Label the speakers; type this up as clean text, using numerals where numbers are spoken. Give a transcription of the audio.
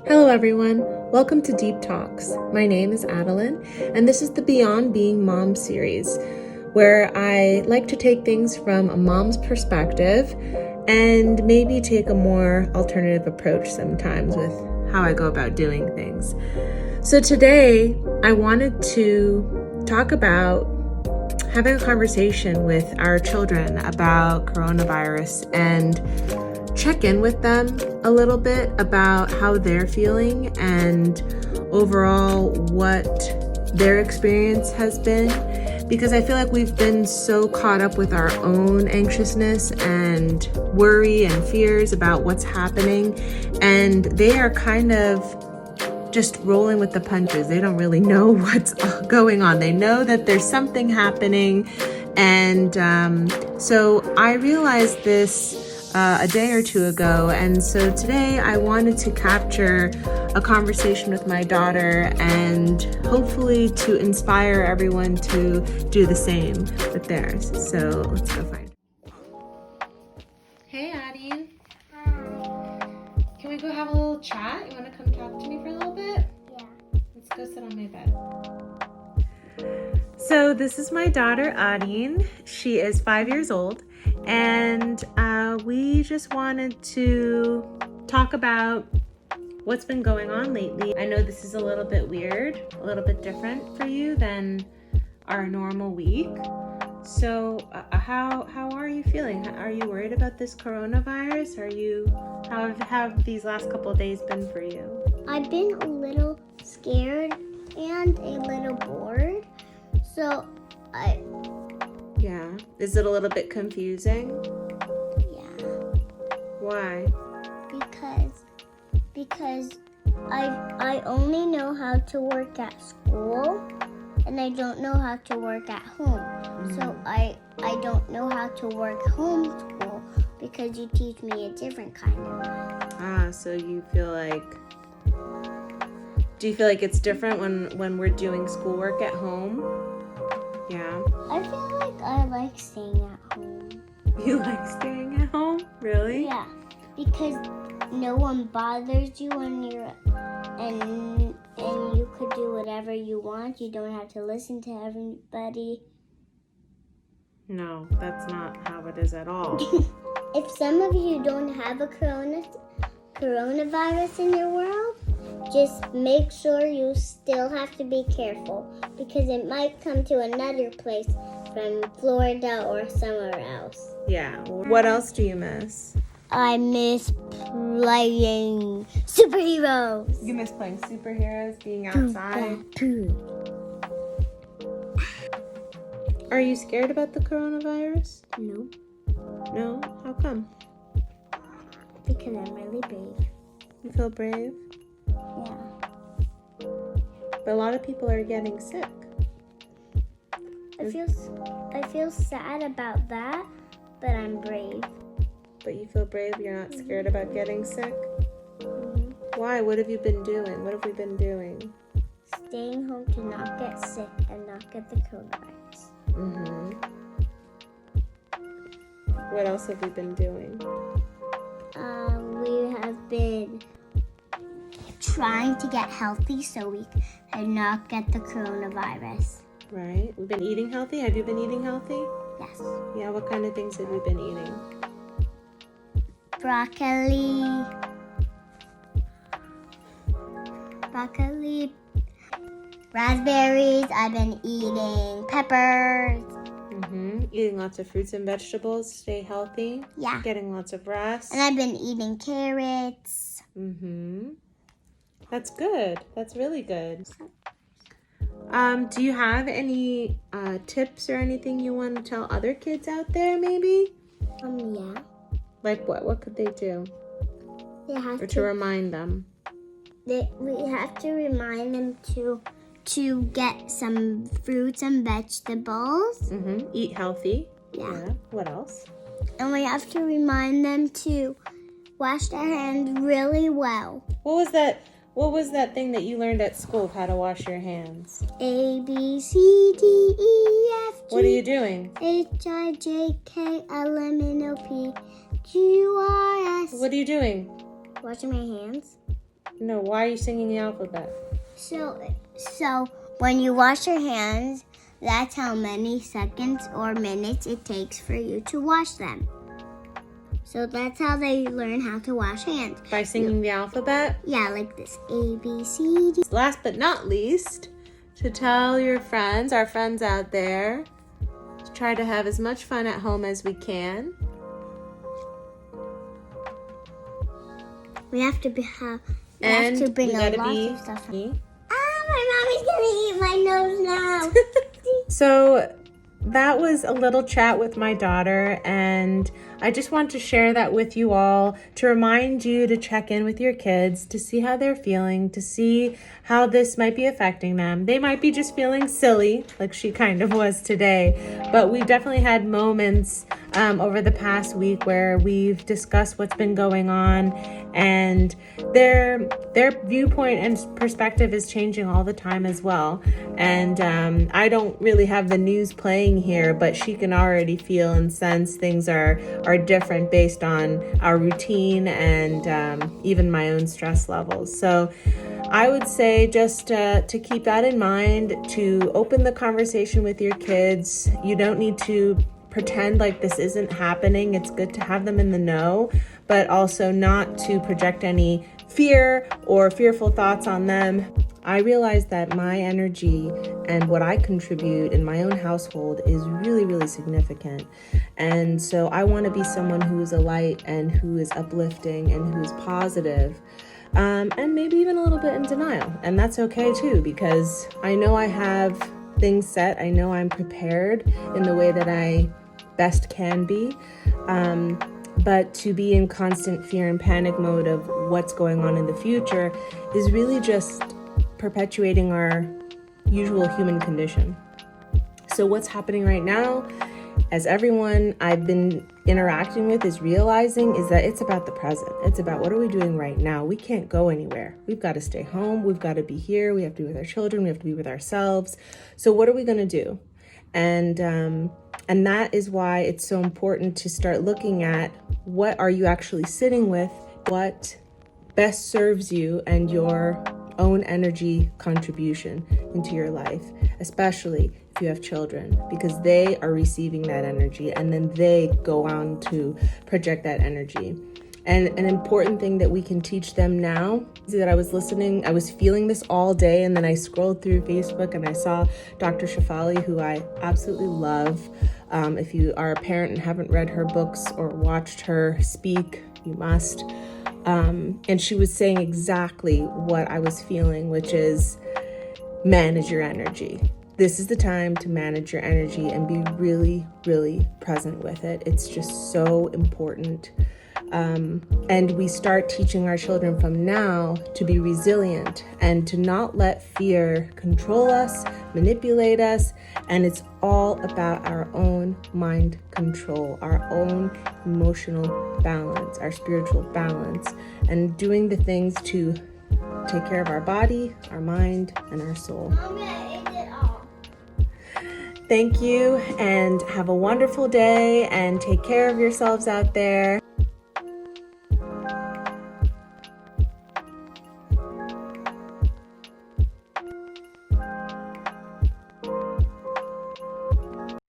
Speaker 1: Hello everyone, welcome to Deep Talks. My name is Adeline, and this is the Beyond Being Mom series, where I like to take things from a mom's perspective and maybe take a more alternative approach sometimes with how I go about doing things. So today, I wanted to talk about having a conversation with our children about coronavirus and check in with them a little bit about how they're feeling and overall what their experience has been, because I feel like we've been so caught up with our own anxiousness and worry and fears about what's happening, and they are kind of just rolling with the punches. They don't really know what's going on. They know that there's something happening, and so I realized this a day or two ago, and so today I wanted to capture a conversation with my daughter and hopefully to inspire everyone to do the same with theirs. So let's go find her. Hey Addie. Can we go have a little chat? You want to come talk to me for a little bit?
Speaker 2: Yeah.
Speaker 1: Let's go sit on my bed. So this is my daughter Adine. She is 5 years old, and we just wanted to talk about what's been going on lately. I know this is a little bit weird, a little bit different for you than our normal week. So how are you feeling? Are you worried about this coronavirus? How have these last couple of days been for you?
Speaker 2: I've been a little scared and a little bored. So
Speaker 1: Yeah. Is it a little bit confusing?
Speaker 2: yeah.
Speaker 1: Why?
Speaker 2: Because I only know how to work at school and I don't know how to work at home. So I don't know how to work homeschool because you teach me a different kind of math.
Speaker 1: So you feel like, do you feel like it's different when we're doing schoolwork at home? Yeah.
Speaker 2: I feel like I like staying at home.
Speaker 1: You like staying at home? Really?
Speaker 2: Yeah, because no one bothers you when you're and you could do whatever you want. You don't have to listen to everybody.
Speaker 1: No, that's not how it is at all.
Speaker 2: If some of you don't have a coronavirus in your world, just make sure you still have to be careful because it might come to another place from Florida or somewhere else.
Speaker 1: Yeah. What else do you miss?
Speaker 2: I miss playing superheroes.
Speaker 1: You miss playing superheroes, being outside. Are you scared about the coronavirus?
Speaker 2: No,
Speaker 1: No? How come?
Speaker 2: because I'm really brave.
Speaker 1: You feel brave?
Speaker 2: Yeah.
Speaker 1: But a lot of people are getting sick.
Speaker 2: I feel sad about that, but I'm brave.
Speaker 1: But you feel brave? You're not scared about getting sick?
Speaker 2: Mm-hmm.
Speaker 1: Why? What have you been doing? What have we been doing?
Speaker 2: Staying home to not get sick and not get the coronavirus.
Speaker 1: Mm-hmm. What else have we been doing?
Speaker 2: We have been trying to get healthy so we can not get the coronavirus.
Speaker 1: Right? We've been eating healthy. Have you been eating healthy?
Speaker 2: Yes.
Speaker 1: Yeah, what kind of things have you been eating?
Speaker 2: Broccoli, raspberries. I've been eating peppers.
Speaker 1: Mm-hmm. Eating lots of fruits and vegetables, stay healthy.
Speaker 2: Yeah.
Speaker 1: Getting lots of rest.
Speaker 2: And I've been eating carrots.
Speaker 1: Mm-hmm. That's good. That's really good. Do you have any tips or anything you want to tell other kids out there, maybe?
Speaker 2: Yeah.
Speaker 1: Like what? What could they do?
Speaker 2: They have
Speaker 1: Or to remind them?
Speaker 2: We have to remind them to get some fruits and vegetables.
Speaker 1: Mm-hmm. Eat healthy.
Speaker 2: Yeah.
Speaker 1: What else?
Speaker 2: And we have to remind them to wash their hands really well.
Speaker 1: What was that thing that you learned at school of how to wash your hands?
Speaker 2: A, B, C, D, E, F, G.
Speaker 1: What are you doing?
Speaker 2: H, I, J, K, L, M, N, O, P, Q, R, S.
Speaker 1: What are you doing?
Speaker 2: Washing my hands.
Speaker 1: No, why are you singing the alphabet?
Speaker 2: So when you wash your hands, that's how many seconds or minutes it takes for you to wash them. So that's how they learn how to wash hands.
Speaker 1: By singing the alphabet?
Speaker 2: Yeah, like this. A, B, C, D.
Speaker 1: Last but not least, to tell your friends, our friends out there, to try to have as much fun at home as we can.
Speaker 2: We have to bring
Speaker 1: we
Speaker 2: a
Speaker 1: gotta
Speaker 2: lot
Speaker 1: be
Speaker 2: of stuff. My mommy's gonna eat my nose now.
Speaker 1: So that was a little chat with my daughter, and I just want to share that with you all to remind you to check in with your kids, to see how they're feeling, to see how this might be affecting them. They might be just feeling silly, like she kind of was today, but we've definitely had moments over the past week where we've discussed what's been going on, and their viewpoint and perspective is changing all the time as well. And I don't really have the news playing here, but she can already feel and sense things are different based on our routine and even my own stress levels. So I would say just to keep that in mind, to open the conversation with your kids. You don't need to pretend like this isn't happening. It's good to have them in the know, but also not to project any fear or fearful thoughts on them. I realize that my energy and what I contribute in my own household is really, really significant. And so I want to be someone who is a light and who is uplifting and who is positive, and maybe even a little bit in denial. And that's okay too, because I know I have things set. I know I'm prepared in the way that I best can be. But to be in constant fear and panic mode of what's going on in the future is really just perpetuating our usual human condition. So what's happening right now, as everyone I've been interacting with is realizing, is that it's about the present. It's about what are we doing right now? We can't go anywhere. We've got to stay home. We've got to be here. We have to be with our children. We have to be with ourselves. So what are we going to do? And that is why it's so important to start looking at what are you actually sitting with, what best serves you and your own energy contribution into your life, especially if you have children, because they are receiving that energy and then they go on to project that energy. And an important thing that we can teach them now is that I was feeling this all day, and then I scrolled through Facebook and I saw Dr. Shafali, who I absolutely love. If you are a parent and haven't read her books or watched her speak, you must. And she was saying exactly what I was feeling, which is manage your energy. This is the time to manage your energy and be really, really present with it. It's just so important. And we start teaching our children from now to be resilient and to not let fear control us, manipulate us. And it's all about our own mind control, our own emotional balance, our spiritual balance, and doing the things to take care of our body, our mind, and our soul. Thank you, and have a wonderful day, and take care of yourselves out there.